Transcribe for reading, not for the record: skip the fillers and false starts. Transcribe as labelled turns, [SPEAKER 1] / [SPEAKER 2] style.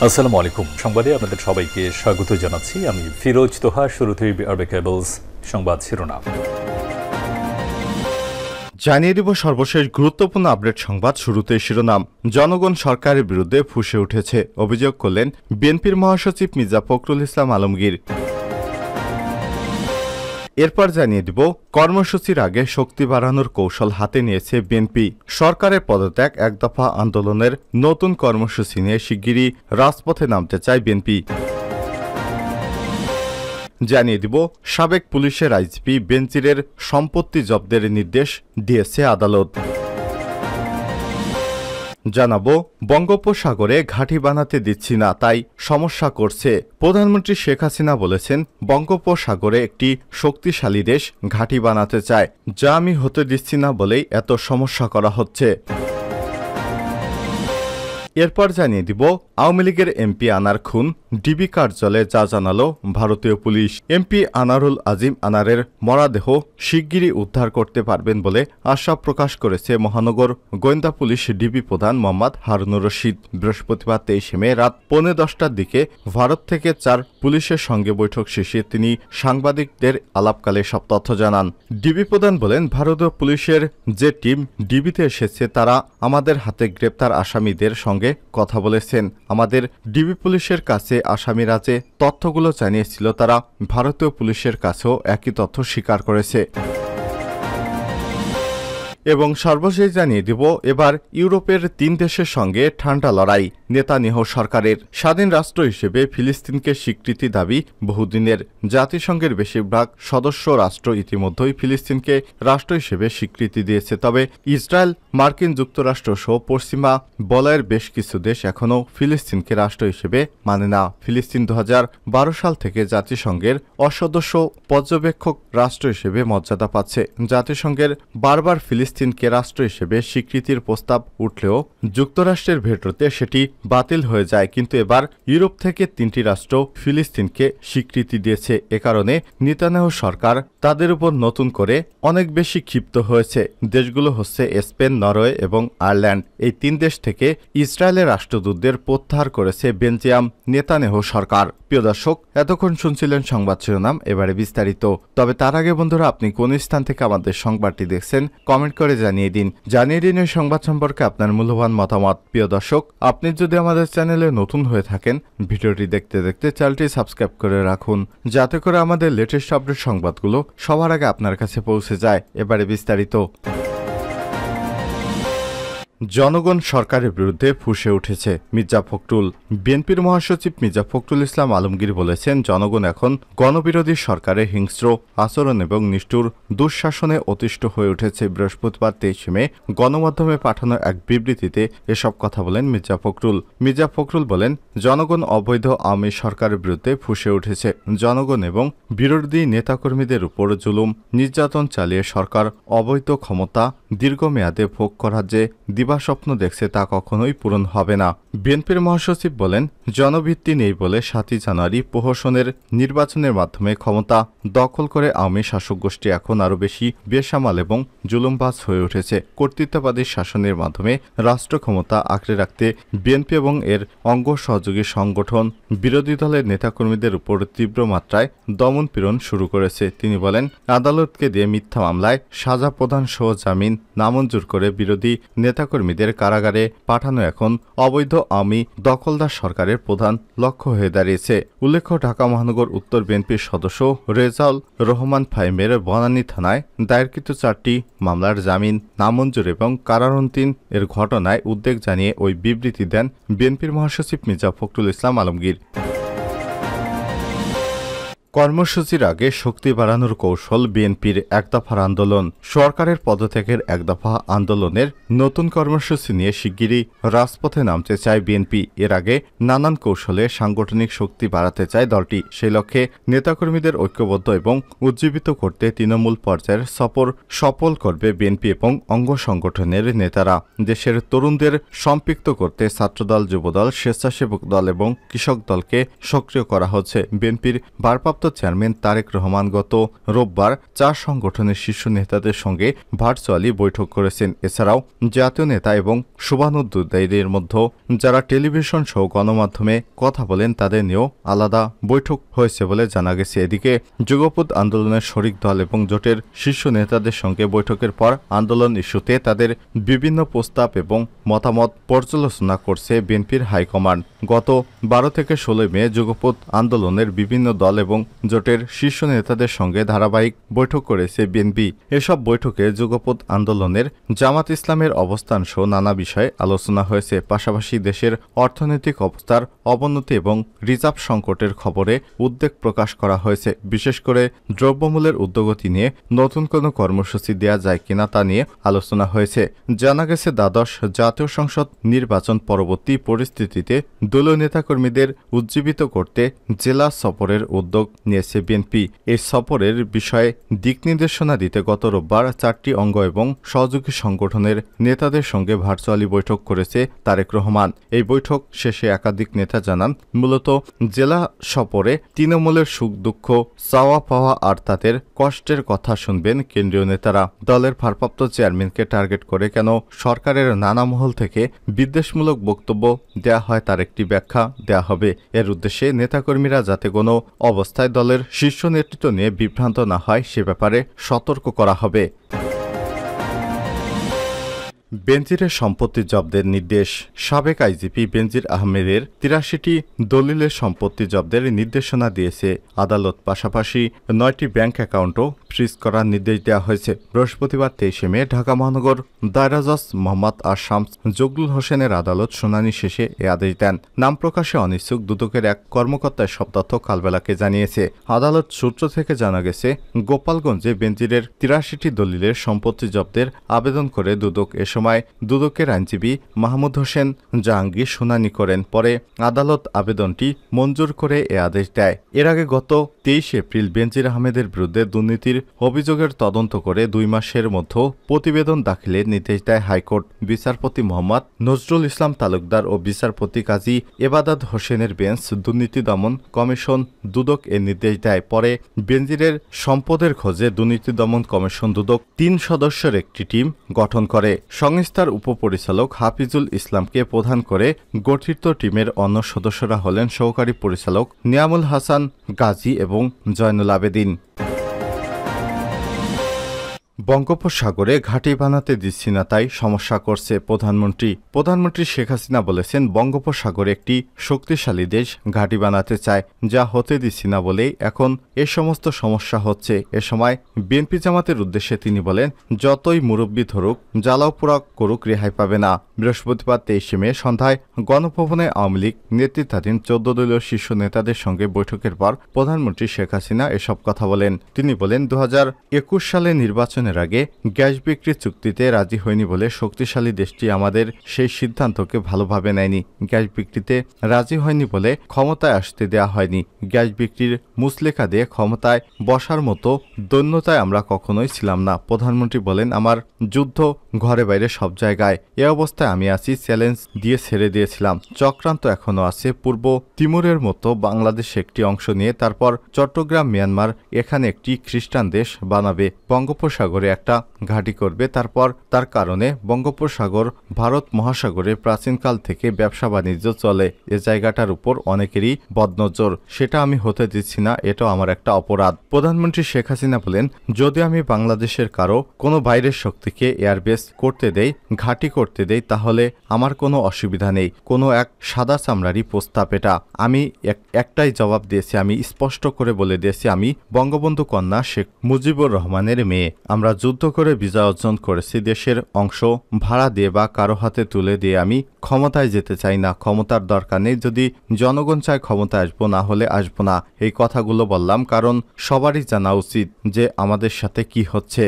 [SPEAKER 1] আসসালামু আলাইকুম। সংবাদে আপনাদের সবাইকে স্বাগত জানাচ্ছি। আমি ফিরোজ তোহা। শুরুতেই আরবে কেবলস সংবাদ শিরোনাম
[SPEAKER 2] জানিয়ে দিব সর্বশেষ গুরুত্বপূর্ণ আপডেট সংবাদ। শুরুতে শিরোনাম। জনগণ সরকারের বিরুদ্ধে ফুঁসে উঠেছে, অভিযোগ করলেন বিএনপির মহাসচিব মির্জা ফখরুল ইসলাম আলমগীর। এরপর জানিয়ে দিব কর্মসূচির আগে শক্তি বাড়ানোর কৌশল হাতে নিয়েছে বিএনপি। সরকারের পদত্যাগ, এক দফা আন্দোলনের নতুন কর্মসূচি নিয়ে শিগগিরই রাজপথে নামতে চায় বিএনপি। জানিয়ে দিব সাবেক পুলিশের আইজিপি বেনজিরের সম্পত্তি জব্দের নির্দেশ দিয়েছে আদালত। জানাবো বঙ্গোপসাগরে ঘাঁটি বানাতে দিচ্ছি না, তাই সমস্যা করছে। প্রধানমন্ত্রী শেখ হাসিনা বলেছেন, বঙ্গোপসাগরে একটি শক্তিশালী দেশ ঘাঁটি বানাতে চায়, যা আমি হতে দিচ্ছি না বলেই এত সমস্যা করা হচ্ছে। এরপর জানিয়ে দিব আওয়ামী লীগের এমপি আনার খুন, ডিবি কার্যালয়ে যা জানালো ভারতীয় পুলিশ। এমপি আনারুল আজিম আনারের মরদেহ শিগগিরই উদ্ধার করতে পারবেন বলে আশা প্রকাশ করেছে মহানগর গোয়েন্দা পুলিশ ডিবি প্রধান মোহাম্মদ হারুনুর রশিদ। বৃহস্পতিবার 23 মে রাত 10:15টার দিকে ভারত থেকে 4 পুলিশের সঙ্গে বৈঠক শেষে তিনি সাংবাদিকদের আলাপকালে সব তথ্য জানান। ডিবি প্রধান বলেন, ভারতীয় পুলিশের যে টিম ডিবিতে এসেছে তারা আমাদের হাতে গ্রেপ্তার আসামিদের সঙ্গে কথা বলেছেন। আমাদের ডিবি পুলিশের কাছে আসামিরা যে তথ্যগুলো জানিয়েছিল তারা ভারতীয় পুলিশের কাছেও একই তথ্য স্বীকার করেছে। এবং সর্বশেষ জানিয়ে দিব এবার ইউরোপের 3 দেশের সঙ্গে ঠান্ডা লড়াই। নেতানিয়াহু সরকারের স্বাধীন রাষ্ট্র হিসেবে ফিলিস্তিনকে স্বীকৃতি দাবি বহুদিনের। জাতিসংঘের বেশিরভাগ সদস্য রাষ্ট্র ইতিমধ্যেই ফিলিস্তিনকে রাষ্ট্র হিসেবে স্বীকৃতি দিয়েছে, তবে ইসরায়েল, মার্কিন যুক্তরাষ্ট্র সহ পশ্চিমা বলয়ের বেশ কিছু দেশ এখনও ফিলিস্তিনকে রাষ্ট্র হিসেবে মানে না। ফিলিস্তিন 2012 সাল থেকে জাতিসংঘের অসদস্য পর্যবেক্ষক রাষ্ট্র হিসেবে মর্যাদা পাচ্ছে। জাতিসংঘের বারবার ফিলিস্তিনকে রাষ্ট্র হিসেবে স্বীকৃতির প্রস্তাব উঠলেও যুক্তরাষ্ট্রের ভেটোতে সেটি বাতিল হয়ে যায়, কিন্তু এবার ইউরোপ থেকে 3টি রাষ্ট্র ফিলিস্তিনকে স্বীকৃতি দিয়েছে। এ কারণে নেতানিয়াহু সরকার তাদের উপর নতুন করে অনেক বেশি ক্ষিপ্ত হয়েছে। দেশগুলো হচ্ছে স্পেন, নরওয়ে এবং আয়ারল্যান্ড। এই 3 দেশ থেকে ইসরায়েলের রাষ্ট্রদূতদের প্রত্যাহার করেছে বেলজিয়াম নেতানিয়াহু সরকার। প্রিয় দর্শক, এতক্ষণ শুনছিলেন সংবাদ শিরোনাম, এবারে বিস্তারিত। তবে তার আগে বন্ধুরা, আপনি কোন স্থান থেকে আমাদের সংবাদটি দেখছেন কমেন্ট করে জানিয়ে দিন। এই সংবাদ সম্পর্কে আপনার মূল্যবান মতামত। প্রিয় দর্শক, আপনি যদি আমাদের চ্যানেলে নতুন হয়ে থাকেন, ভিডিওটি দেখতে দেখতে চ্যানেলটি সাবস্ক্রাইব করে রাখুন, যাতে করে আমাদের লেটেস্ট আপডেট সংবাদগুলো সবার আগে আপনার কাছে পৌঁছে যায়। এবারে বিস্তারিত। জনগণ সরকারের বিরুদ্ধে ফুঁসে উঠেছে মির্জা ফখরুল। বিএনপির মহাসচিব মির্জা ফখরুল ইসলাম আলমগীর বলেছেন, জনগণ এখন গণবিরোধী সরকারের হিংস্র আচরণ এবং নিষ্ঠুর দুঃশাসনে অতিষ্ঠ হয়ে উঠেছে। বৃহস্পতিবার 23 মে গণমাধ্যমে পাঠানো এক বিবৃতিতে এসব কথা বলেন মির্জা ফখরুল। মির্জা ফখরুল বলেন, জনগণ অবৈধ আওয়ামী সরকারের বিরুদ্ধে ফুঁসে উঠেছে। জনগণ এবং বিরোধী নেতাকর্মীদের উপর জুলুম নির্যাতন চালিয়ে সরকার অবৈধ ক্ষমতা দীর্ঘমেয়াদে ভোগ করার যে দিবাস্বপ্ন দেখছে তা কখনোই পূরণ হবে না। বিএনপির মহাসচিব বলেন, জনভিত্তি নেই বলে 7ই জানুয়ারি প্রহসনের নির্বাচনের মাধ্যমে ক্ষমতা দখল করে আওয়ামী শাসক গোষ্ঠী এখন আরও বেশি বেসামাল এবং জুলুমবাজ হয়ে উঠেছে। কর্তৃত্ববাদী শাসনের মাধ্যমে রাষ্ট্র ক্ষমতা আঁকড়ে রাখতে বিএনপি এবং এর অঙ্গ সহযোগী সংগঠন বিরোধী দলের নেতাকর্মীদের উপর তীব্র মাত্রায় দমন পীড়ন শুরু করেছে। তিনি বলেন, আদালতকে দিয়ে মিথ্যা মামলায় সাজা প্রদান সহ জামিন নামঞ্জুর করে বিরোধী নেতাকর্মীদের কারাগারে পাঠানো এখন অবৈধ আওয়ামী দখলদার সরকারের প্রধান লক্ষ্য হয়ে দাঁড়িয়েছে। উল্লেখ্য, ঢাকা মহানগর উত্তর বিএনপির সদস্য রেজাউল রহমান ফাহিমের বনানী থানায় দায়েরকৃত 4টি মামলার জামিন নামঞ্জুর এবং কারারন্তীন এর ঘটনায় উদ্বেগ জানিয়ে ওই বিবৃতি দেন বিএনপির মহাসচিব মির্জা ফখরুল ইসলাম আলমগীর। কর্মসূচির আগে শক্তি বাড়ানোর কৌশল বিএনপির এক দফার আন্দোলন। সরকারের পদত্যাগের এক দফা আন্দোলনের নতুন কর্মসূচি নিয়ে শিগগিরই রাজপথে নামতে চায় বিএনপি। এর আগে নানান কৌশলে সাংগঠনিক শক্তি বাড়াতে চায় দলটি। সেই লক্ষ্যে নেতাকর্মীদের ঐক্যবদ্ধ এবং উজ্জীবিত করতে তৃণমূল পর্যায়ের সফল করবে বিএনপি এবং অঙ্গ সংগঠনের নেতারা। দেশের তরুণদের সম্পৃক্ত করতে ছাত্রদল, যুবদল, স্বেচ্ছাসেবক দল এবং কৃষক দলকে সক্রিয় করা হচ্ছে। বিএনপির ভারপ্রাপ্ত ভারপ্রাপ্ত চেয়ারম্যান তারেক রহমান গত রোববার 4 সংগঠনের শীর্ষ নেতাদের সঙ্গে ভার্চুয়ালি বৈঠক করেছেন। এছাড়াও জাতীয় নেতা এবং শুভানুদ্দীদের মধ্যে যারা টেলিভিশন সহ গণমাধ্যমে কথা বলেন তাদের নিয়েও আলাদা বৈঠক হয়েছে বলে জানা গেছে। এদিকে যুগপৎ আন্দোলনের শরিক দল এবং জোটের শীর্ষ নেতাদের সঙ্গে বৈঠকের পর আন্দোলন ইস্যুতে তাদের বিভিন্ন প্রস্তাব এবং মতামত পর্যালোচনা করছে বিএনপির হাইকমান্ড। গত 12 থেকে 16 মে যুগপৎ আন্দোলনের বিভিন্ন দল এবং জোটের শীর্ষ নেতাদের সঙ্গে ধারাবাহিক বৈঠক করেছে বিএনপি। এসব বৈঠকে যুগপৎ আন্দোলনের জামাত ইসলামের অবস্থান সহ নানা বিষয়ে আলোচনা হয়েছে। পাশাপাশি দেশের অর্থনৈতিক অবস্থার অবনতি এবং রিজার্ভ সংকটের খবরে উদ্বেগ প্রকাশ করা হয়েছে। বিশেষ করে দ্রব্যমূল্যের ঊর্ধ্বগতি নিয়ে নতুন কোনো কর্মসূচি দেওয়া যায় কিনা তা নিয়ে আলোচনা হয়েছে। জানা গেছে দ্বাদশ জাতীয় সংসদ নির্বাচন পরবর্তী পরিস্থিতিতে দলীয় নেতাকর্মীদের উজ্জীবিত করতে জেলা সফরের উদ্যোগ নিয়েছে বিএনপি। এই সফরের বিষয়ে দিক নির্দেশনা দিতে গত রোববার 4টি অঙ্গ এবং সহযোগী সংগঠনের নেতাদের সঙ্গে ভার্চুয়ালি বৈঠক করেছে তারেক রহমান। এই বৈঠক শেষে একাধিক নেতা জানান, মূলত জেলা সফরে তৃণমূলের সুখ দুঃখ চাওয়া পাওয়া আর তাদের কষ্টের কথা শুনবেন কেন্দ্রীয় নেতারা। দলের ভারপ্রাপ্ত চেয়ারম্যানকে টার্গেট করে কেন সরকারের নানা মহল থেকে বিদ্বেষমূলক বক্তব্য দেয়া হয় তার একটি ব্যাখ্যা দেয়া হবে। এর উদ্দেশ্যে নেতাকর্মীরা যাতে কোনো অবস্থায় দলের শীর্ষ নেতৃত্ব নিয়ে বিভ্রান্ত না হয় সে ব্যাপারে সতর্ক করা হবে। বেনজিরের সম্পত্তি জব্দের নির্দেশ। সাবেক আইজিপি বেনজির আহমেদের 83টি দলিলের সম্পত্তি জব্দের নির্দেশনা দিয়েছে আদালত। পাশাপাশি 9টি ব্যাংক অ্যাকাউন্টও ফ্রিজ করার নির্দেশ দেওয়া হয়েছে। বৃহস্পতিবার 23 মে ঢাকা মহানগর দায়রা জজ মোহাম্মদ শামস জগলুল হোসেনের আদালত শুনানি শেষে এ আদেশ দেন। নাম প্রকাশে অনিচ্ছুক দুদকের এক কর্মকর্তা সব তথ্য কালবেলাকে জানিয়েছে। আদালত সূত্র থেকে জানা গেছে, গোপালগঞ্জে বেনজিরের 83টি দলিলের সম্পত্তি জব্দের আবেদন করে দুদক এ সময় দুদকের আইনজীবী মাহমুদ হোসেন জাহাঙ্গীর শুনানি করেন। পরে আদালত আবেদনটি মঞ্জুর করে এ আদেশ দেয়। এর আগে গত 23 এপ্রিল বেনজির আহমেদের বিরুদ্ধে দুর্নীতির অভিযোগের তদন্ত করে 2 মাসের মধ্যে প্রতিবেদন দাখিলের নির্দেশ দেয় হাইকোর্ট। বিচারপতি মোহাম্মদ নজরুল ইসলাম তালুকদার ও বিচারপতি কাজী এবাদত হোসেনের বেঞ্চ দুর্নীতি দমন কমিশন দুদক এ নির্দেশ দেয়। পরে বেনজিরের সম্পদের খোঁজে দুর্নীতি দমন কমিশন দুদক 3 সদস্যের একটি টিম গঠন করে। সংস্থার উপপরিচালক হাফিজুল ইসলামকে প্রধান করে গঠিত টিমের অন্য সদস্যরা হলেন সহকারী পরিচালক নিয়ামুল হাসান গাজী এবং জয়নুল আবেদিন। বঙ্গোপসাগরে ঘাঁটি বানাতে দিচ্ছি না তাই সমস্যা করছে প্রধানমন্ত্রী শেখ হাসিনা বলেছেন, বঙ্গোপসাগরে একটি শক্তিশালী দেশ ঘাঁটি বানাতে চায়, যা হতে দিচ্ছি না বলেই এখন এ সমস্ত সমস্যা হচ্ছে। এ সময় বিএনপি জামাতের উদ্দেশ্যে তিনি বলেন, যতই মুরব্বি ধরুক জ্বালাও পোড়া করুক রেহাই পাবে না। বৃহস্পতিবার 23 মে সন্ধ্যায় গণভবনে আওয়ামী লীগ নেতৃত্বাধীন 14 দলীয় শীর্ষ নেতাদের সঙ্গে বৈঠকের পর প্রধানমন্ত্রী শেখ হাসিনা এসব কথা বলেন। তিনি বলেন, 2021 সালে নির্বাচনের আগে গ্যাস বিক্রি চুক্তিতে রাজি হয়নি বলে শক্তিশালী দেশটি আমাদের সেই সিদ্ধান্তকে ভালোভাবে নেয়নি। গ্যাস বিক্রিতে রাজি হয়নি বলে ক্ষমতায় আসতে দেয়া হয়নি। গ্যাস বিক্রির মুচলেখা দিয়ে ক্ষমতায় বসার মতো দৈন্যতায় আমরা কখনোই ছিলাম না। প্রধানমন্ত্রী বলেন, আমার যুদ্ধ ঘরে বাইরে সব জায়গায়। এ অবস্থায় আমি আছি, চ্যালেঞ্জ দিয়ে ছেড়ে দিয়েছিলাম। চক্রান্ত এখনো আছে। পূর্ব তিমুরের মতো বাংলাদেশ একটি অংশ নিয়ে তারপর চট্টগ্রাম মিয়ানমার এখানে একটি খ্রিস্টান দেশ বানাবে, বঙ্গোপসাগরে একটা ঘাঁটি করবে। তারপর তার কারণে বঙ্গোপসাগর ভারত মহাসাগরে প্রাচীনকাল থেকে ব্যবসা বাণিজ্য চলে। এ জায়গাটার উপর অনেকেরই বদনজর, সেটা আমি হতে দিচ্ছি না, এটাও আমার একটা অপরাধ। প্রধানমন্ত্রী শেখ হাসিনা বলেন, যদি আমি বাংলাদেশের কারো কোনো বাইরের শক্তিকে এয়ারবেস করতে দেই, ঘাঁটি করতে দেই, তাহলে আমার কোনো অসুবিধা নেই। কোনো এক সাদা চামড়ারই প্রস্তাব এটা। আমি একটাই জবাব দিয়েছি, আমি স্পষ্ট করে বলে দিয়েছি, আমি বঙ্গবন্ধু কন্যা শেখ মুজিবুর রহমানের মেয়ে। আমরা যুদ্ধ করে বিজয় অর্জন করেছি। দেশের অংশ ভাড়া দিয়ে বা কারো হাতে তুলে দিয়ে আমি ক্ষমতায় যেতে চাই না। ক্ষমতার দরকার নেই। যদি জনগণ চায় ক্ষমতায় আসবো, না হলে আসবো না। এই কথাগুলো বললাম কারণ সবারই জানা উচিত যে আমাদের সাথে কি হচ্ছে।